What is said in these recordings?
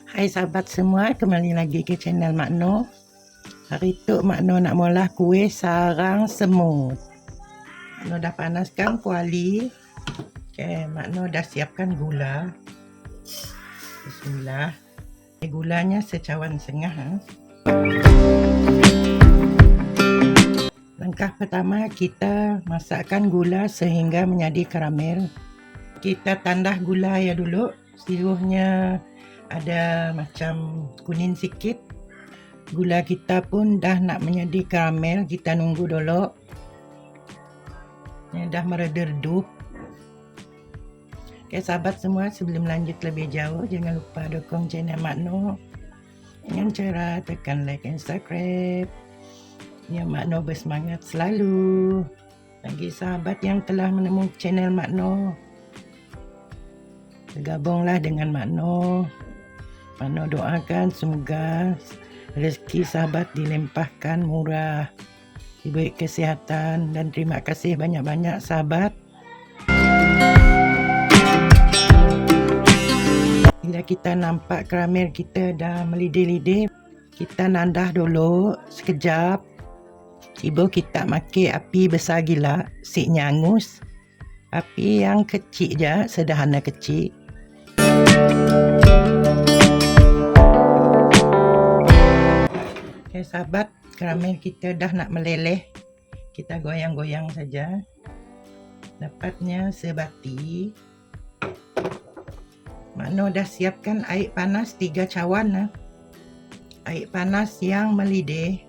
Hai sahabat semua, kembali lagi ke channel Mak Noh. Hari tu Mak Noh nak mula kuih sarang semut. Mak Noh dah panaskan kuali. Okay, Mak Noh dah siapkan gula. Bismillah. Gulanya secawan setengah. Langkah pertama, kita masakkan gula sehingga menjadi karamel. Kita tandah gula ya dulu. Siruhnya ada macam kuning sikit. Gula kita pun dah nak menjadi karamel. Kita nunggu dulu. Ini dah mereda-redup. Okay, sahabat semua, sebelum lanjut lebih jauh, jangan lupa dukung channel Mak Noh dengan cara tekan like and subscribe. Ya, Mak Noh bersemangat selalu. Bagi sahabat yang telah menemukan channel Mak Noh, bergabunglah dengan Mak Noh. Mak Noh doakan semoga rezeki sahabat dilimpahkan murah, diberi kesihatan, dan terima kasih banyak-banyak sahabat. Bila kita nampak karamel kita dah melidih-lidih, kita nandah dulu sekejap. Tiba kita makan api besar gila, siknya angus. Api yang kecil je, sederhana kecil. Okay, sahabat, karamel kita dah nak meleleh. Kita goyang-goyang saja. Dapatnya sebati. Mak Noh dah siapkan air panas 3 cawan. Air panas yang mendidih.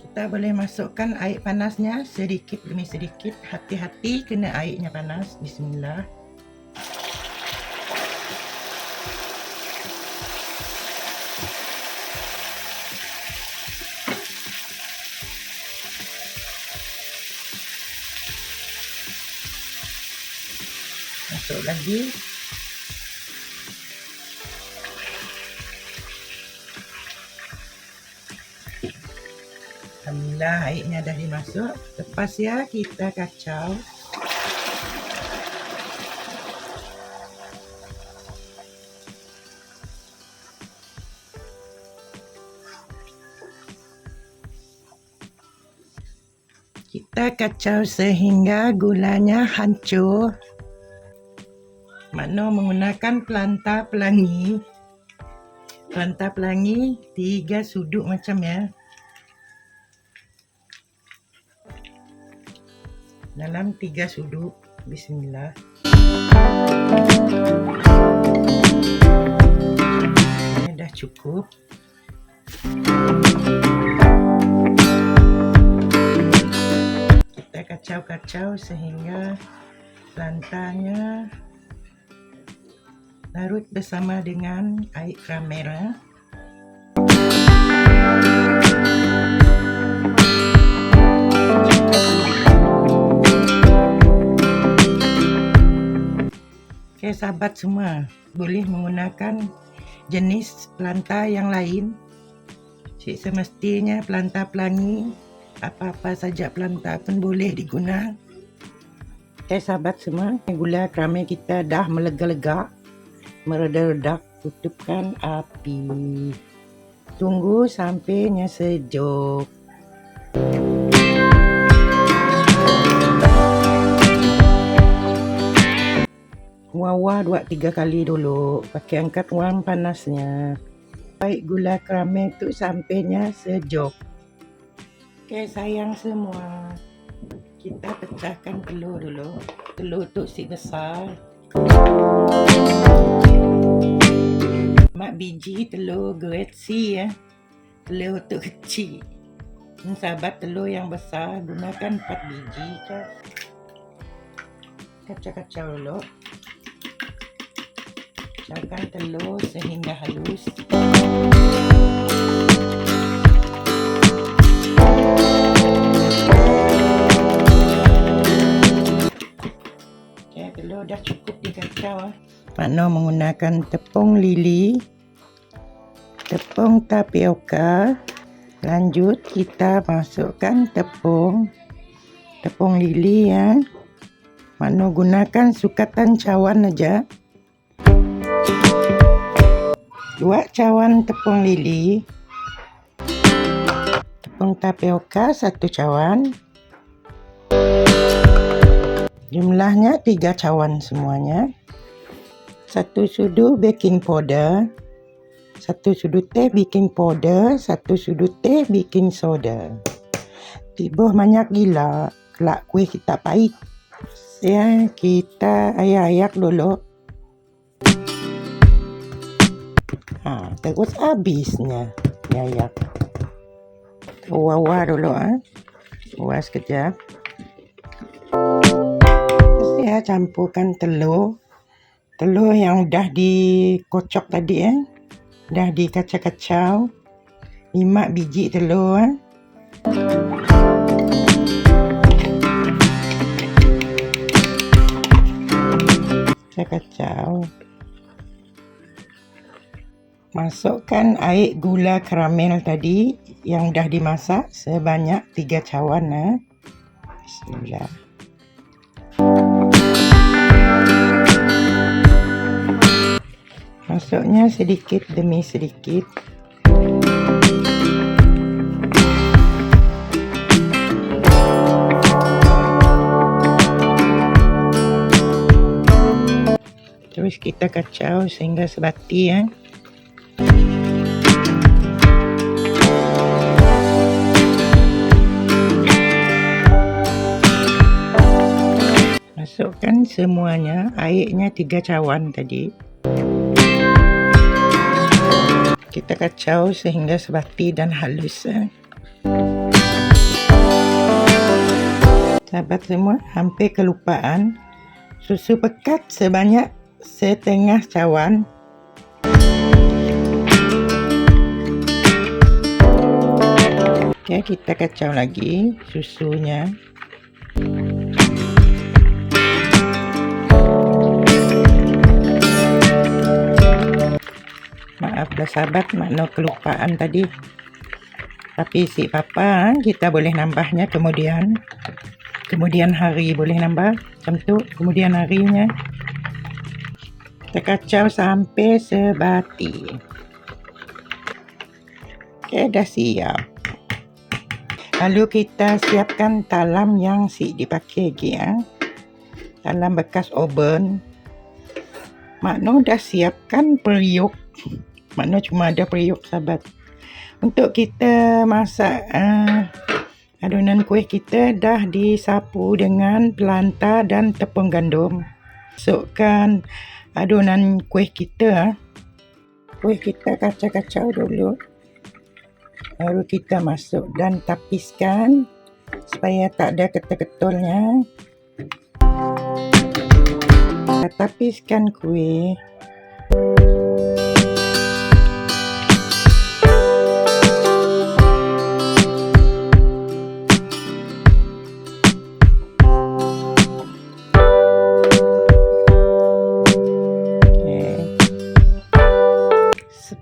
Kita boleh masukkan air panasnya sedikit demi sedikit. Hati-hati kena airnya panas. Bismillah. Masuk lagi. Alhamdulillah, airnya dah dimasuk. Lepas ya, kita kacau. Kita kacau sehingga gulanya hancur. Mak Noh menggunakan pelanta pelangi. Pelanta pelangi 3 sudut macam ya. Dalam 3 sudut. Bismillah. Ini dah cukup. Kita kacau-kacau sehingga pelantanya larut bersama dengan air karamel. Okay, sahabat semua, boleh menggunakan jenis pelanta yang lain. Semestinya pelanta pelangi, apa-apa saja pelanta pun boleh digunakan. Okay, sahabat semua, gula karamel kita dah melega-lega, mereda-reda. Tutupkan api. Tunggu sampainya sejuk. Wawah 2-3 kali dulu. Pakai angkat wang panasnya. Baik gula karamel tu sampainya sejuk. Okay, sayang semua. Kita pecahkan telur dulu. Telur tu si besar. Mak biji telur grade C ya. Telur tu kecil. Sahabat telur yang besar gunakan 4 biji ke. Kacau-kacau dulu. Kacaukan telur sehingga halus. Okay, telur dah cukup dikacau. Mak Noh menggunakan tepung lili, tepung tapioka. Lanjut kita masukkan tepung lili ya. Mak Noh gunakan sukatan cawan aja. 2 cawan tepung lili, tepung tapioka 1 cawan, jumlahnya 3 cawan semuanya, 1 sudu baking powder, 1 sudu teh baking powder, 1 sudu teh baking soda. Tibuh banyak gila, kelak kuih kita pahit. Ya, kita ayak-ayak dulu. Terus habisnya ayak. Wah dulu Uas sekejap. Terus ya campurkan telur. Telur yang dah dikocok tadi dah dikacau-kacau. 5 biji telur saya kacau. Masukkan air gula karamel tadi yang dah dimasak sebanyak 3 cawan. Bismillah. Masuknya sedikit demi sedikit. Terus kita kacau sehingga sebati Masukkan semuanya, airnya 3 cawan tadi. Kita kacau sehingga sebati dan halus. Sahabat semua, hampir kelupaan. Susu pekat sebanyak setengah cawan. Oke, kita kacau lagi susunya. Maaflah sahabat, makna kelupaan tadi. Tapi si papa kita boleh nambahnya kemudian hari boleh nambah macam tu. Kemudian harinya kita kacau sampai sebati. Oke, dah siap. Lalu kita siapkan talam yang dipakai lagi talam bekas oven. Makno dah siapkan periuk. Makno cuma ada periuk sahabat. Untuk kita masak adunan kuih kita dah disapu dengan pelanta dan tepung gandum. Masukkan adunan kuih kita. Kuih kita kacau-kacau dulu. Baru kita masuk dan tapiskan supaya tak ada ketul-ketulnya. Kita tapiskan kuih.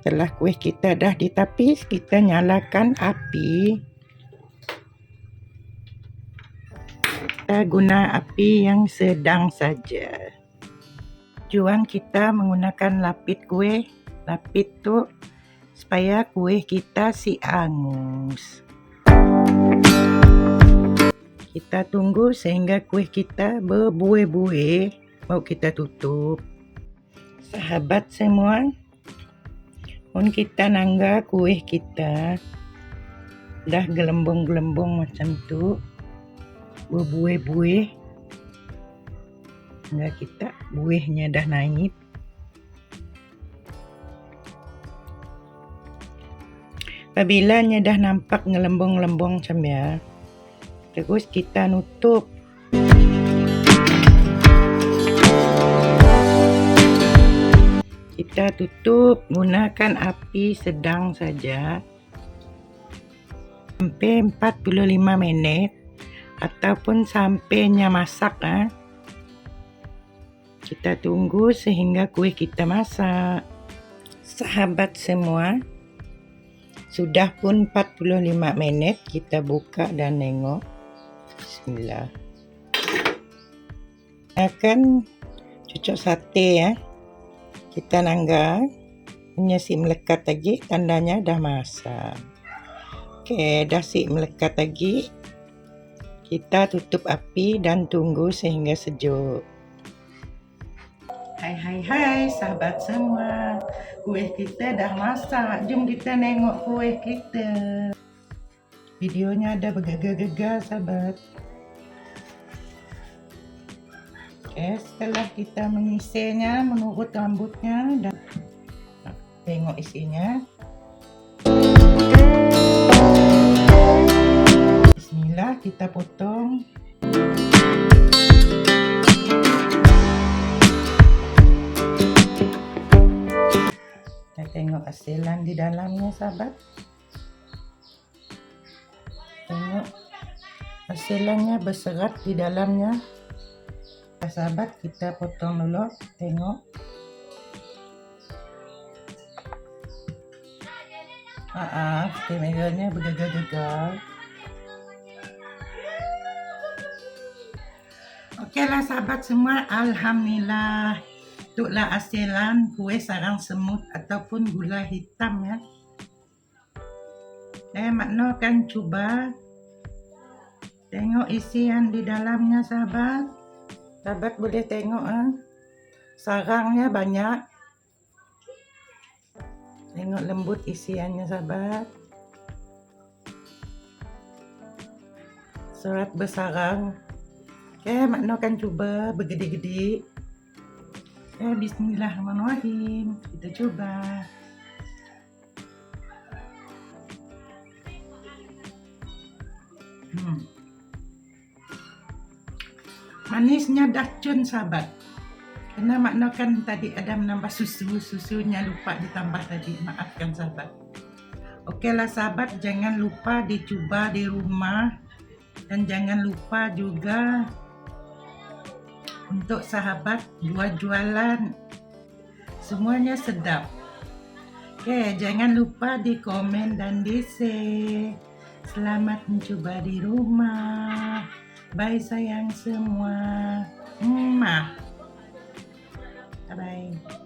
Setelah kuih kita dah ditapis, kita nyalakan api. Kita guna api yang sedang saja. Tujuan kita menggunakan lapit kuih. Lapit tu supaya kuih kita angus. Kita tunggu sehingga kuih kita berbuih-buih. Baru kita tutup. Sahabat semua, pun kita nangga kuih kita dah gelembung-gelembung macam tu, berbuih-buih, hingga kita buihnya dah naik. Apabila dah nampak ngelembung-lembung macam terus kita nutup. Kita tutup gunakan api sedang saja sampai 45 minit ataupun sampainya masak. Kita tunggu sehingga kuih kita masak. Sahabat semua, sudah pun 45 menit, kita buka dan tengok. Bismillah. Akan cucuk sate kita nangga. Hanya si melekat lagi, tandanya dah masak. Oke, dah si melekat lagi. Kita tutup api dan tunggu sehingga sejuk. Hai sahabat semua. Kuih kita dah masak. Jom kita nengok kuih kita. Videonya ada bergegar-gegar sahabat. Oke, setelah kita menyisirnya menurut rambutnya dan tengok isinya. Bismillah, kita potong. Kita tengok hasilan di dalamnya sahabat. Tengok hasilannya berserat di dalamnya. Sahabat, kita potong dulu. Tengok. Kameranya bergegar-gegar. Okeylah sahabat semua, alhamdulillah. Itulah hasilan kuih sarang semut ataupun gula hitam ya. Makno akan cuba. Tengok isian di dalamnya sahabat. Sahabat boleh tengok sarangnya banyak. Tengok lembut isiannya sahabat. Serat bersarang. Makno akan coba bergedi-gedi. Bismillahirrahmanirrahim. Kita coba. Manisnya dacun sahabat. Karena makna kan tadi ada menambah susunya lupa ditambah tadi. Maafkan sahabat. Okeylah sahabat, jangan lupa dicoba di rumah. Dan jangan lupa juga untuk sahabat buat jualan. Semuanya sedap. Jangan lupa di komen dan di share. Selamat mencoba di rumah. Bye sayang semua. Bye bye.